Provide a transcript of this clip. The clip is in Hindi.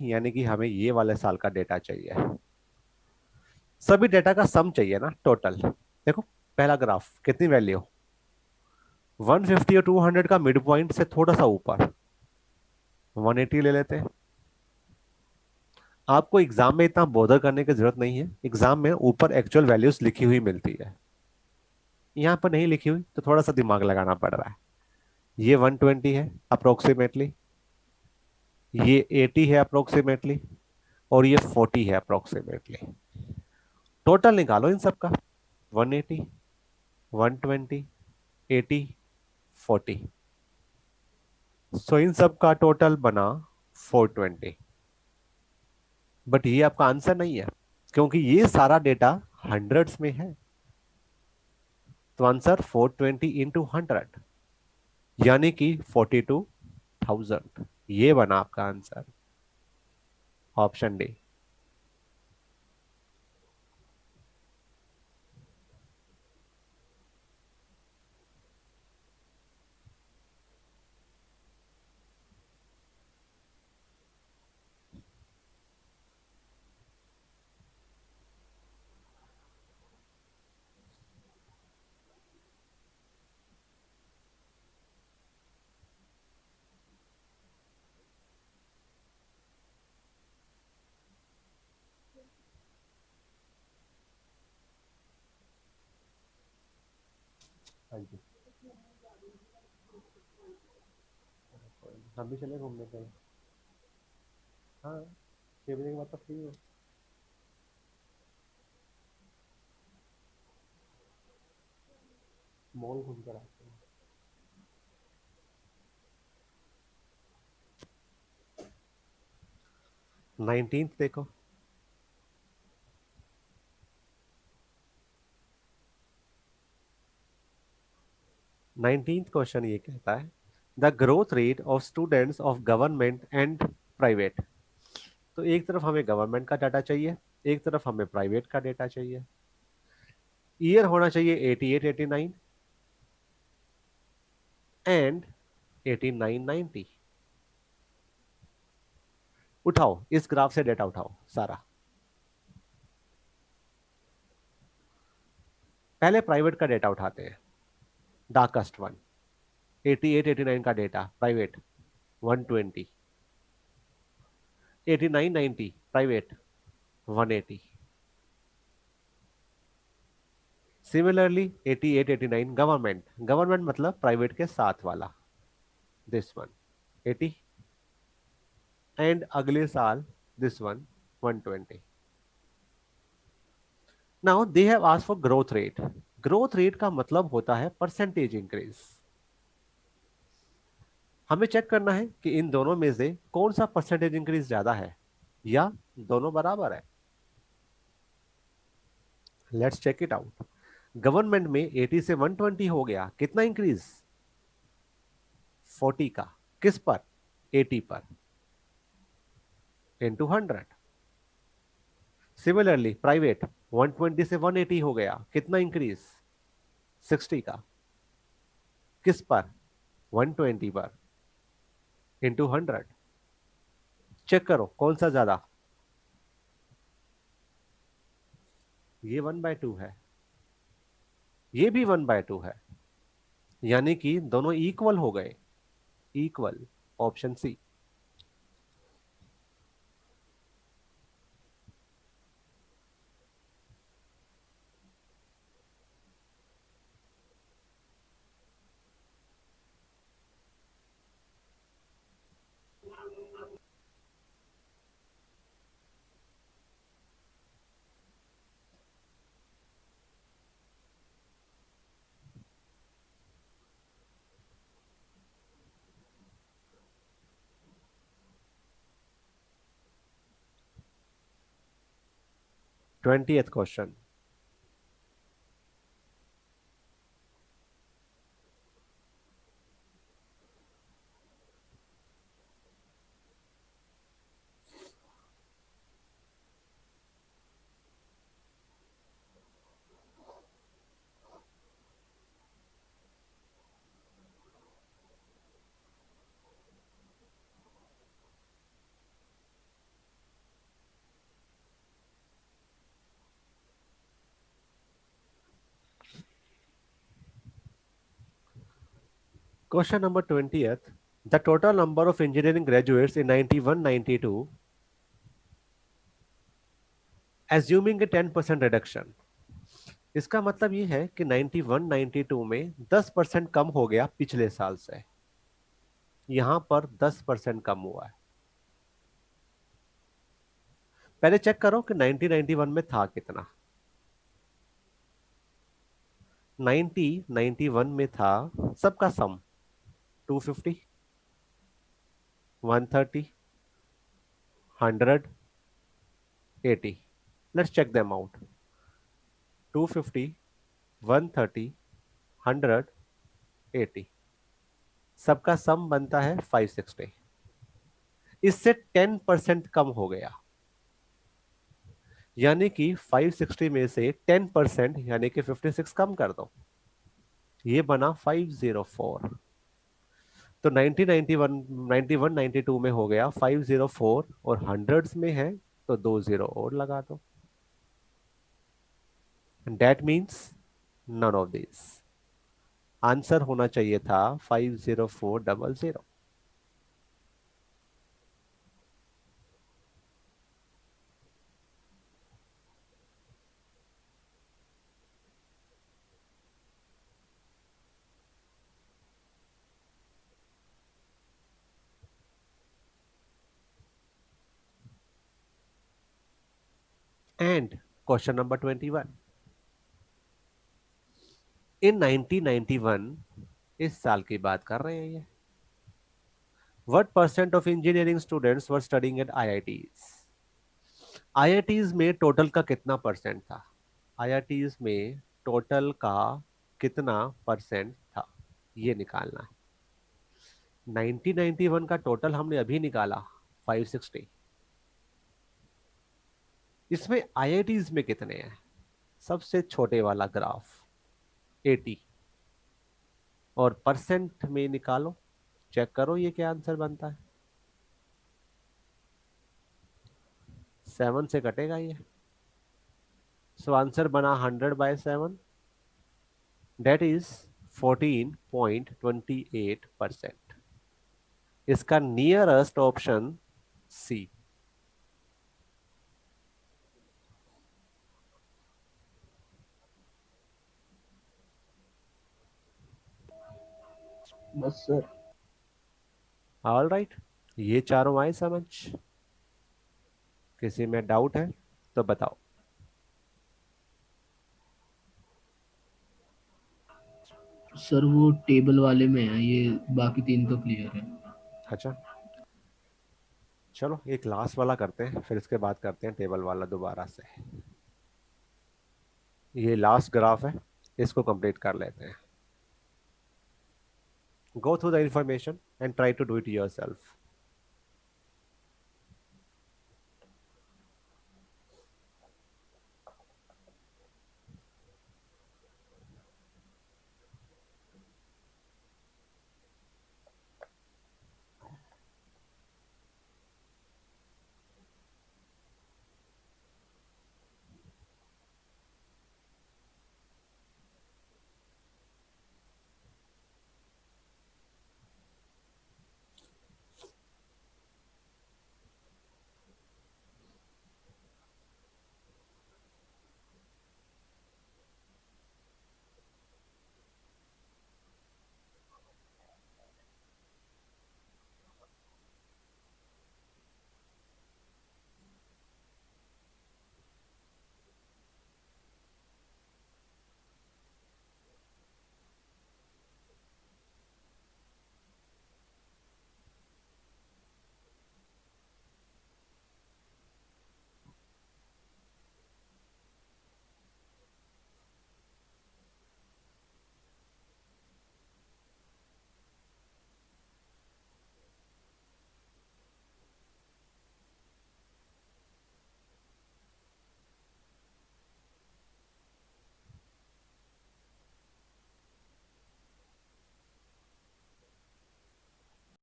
यानी कि हमें ये वाले साल का डेटा चाहिए। सभी डेटा का सम चाहिए ना, टोटल। देखो, पहला ग्राफ कितनी वैल्यू, 150 और 200 का मिड पॉइंट से थोड़ा सा ऊपर 180 ले लेते हैं। आपको एग्जाम में इतना बोधर करने की जरूरत नहीं है, एग्जाम में ऊपर एक्चुअल वैल्यूज लिखी हुई मिलती है, यहाँ पर नहीं लिखी हुई तो थोड़ा सा दिमाग लगाना पड़ रहा है। ये 120 है अप्रोक्सीमेटली, ये 80 है अप्रोक्सीमेटली, और ये 40 है अप्रोक्सीमेटली। टोटल निकालो इन सब का, 180, 120, 80, 40। सो इन सब का टोटल बना 420। बट ये आपका आंसर नहीं है, क्योंकि ये सारा डेटा हंड्रेड्स में है। तो आंसर 420 इंटू 100, यानी कि 42,000। ये बना आपका आंसर, ऑप्शन डी। हाँ जी, हम भी चले घूमने के लिए। हाँ, 6 बजे के बाद तो फ्री हो। मॉल घूम कर आते हैं। 19th देखो। 19th क्वेश्चन ये कहता है, the growth rate of students of government and private. तो एक तरफ हमें गवर्नमेंट का डाटा चाहिए, एक तरफ हमें प्राइवेट का डेटा चाहिए। ईयर होना चाहिए 88 89 एंड 89 90। उठाओ इस ग्राफ से डेटा उठाओ सारा। पहले प्राइवेट का डेटा उठाते हैं, डार्केस्ट वन। 88 89 का data private 120, 89 90 private 180। Similarly 88 89 government, government मतलब प्राइवेट के साथ वाला, दिस वन 80, एंड अगले साल this one 120। Now they have asked for growth rate. Growth rate का मतलब होता है परसेंटेज इंक्रीज। हमें चेक करना है कि इन दोनों में से कौन सा परसेंटेज इंक्रीज ज्यादा है, या दोनों बराबर है। Let's check it out. Government में 80 से 120 हो गया, कितना इंक्रीज, 40 का। किस पर, 80 पर, इंटू 100। सिमिलरली प्राइवेट 120 से 180 हो गया, कितना इंक्रीज, 60 का। किस पर, 120 पर, इंटू 100। चेक करो कौन सा ज्यादा। ये 1/2 है, ये भी 1/2 है, यानी कि दोनों इक्वल हो गए, equal. Option C. 20th question. Question number 20th. The total number of engineering graduates in 91-92, assuming a 10% reduction. इसका मतलब ये है कि 91-92 में 10% कम हो गया पिछले साल से, यहां पर 10% कम हुआ है। पहले चेक करो कि 90-91 में था कितना। 90-91 में था सबका sum 250, 130, 100, 80। Let's check them out. 250, 130, 100, 80, सबका सम बनता है 560। इससे 10% कम हो गया, यानी कि 560 में से 10% यानी कि 56 कम कर दो, ये बना 504। तो 1991 91 92 में हो गया 504 और हंड्रेड्स में है तो 20 और लगा दो। That means none of this. Answer होना चाहिए था 50400। And question number 21। इन 1991, इस साल की बात कर रहे हैं ये, what percent of engineering students were studying at IITs. IITs में टोटल का कितना परसेंट था? आईआईटीज में टोटल का कितना परसेंट था, ये निकालना है। 1991 का टोटल हमने अभी निकाला 560। इसमें आईआईटीज में कितने हैं? सबसे छोटे वाला ग्राफ 80, और परसेंट में निकालो, चेक करो ये क्या आंसर बनता है। 7 से कटेगा ये, सो आंसर बना 100/7, डेट इज 14.28%। इसका नियरेस्ट ऑप्शन सी। बस सर। ऑल राइट, ये चारों आए समझ? किसी में डाउट है तो बताओ। सर वो टेबल वाले में है ये, बाकी तीन तो क्लियर है। अच्छा, चलो एक लास्ट वाला करते हैं, फिर इसके बाद करते हैं टेबल वाला दोबारा से। ये लास्ट ग्राफ है, इसको कंप्लीट कर लेते हैं। Go through the information and try to do it yourself.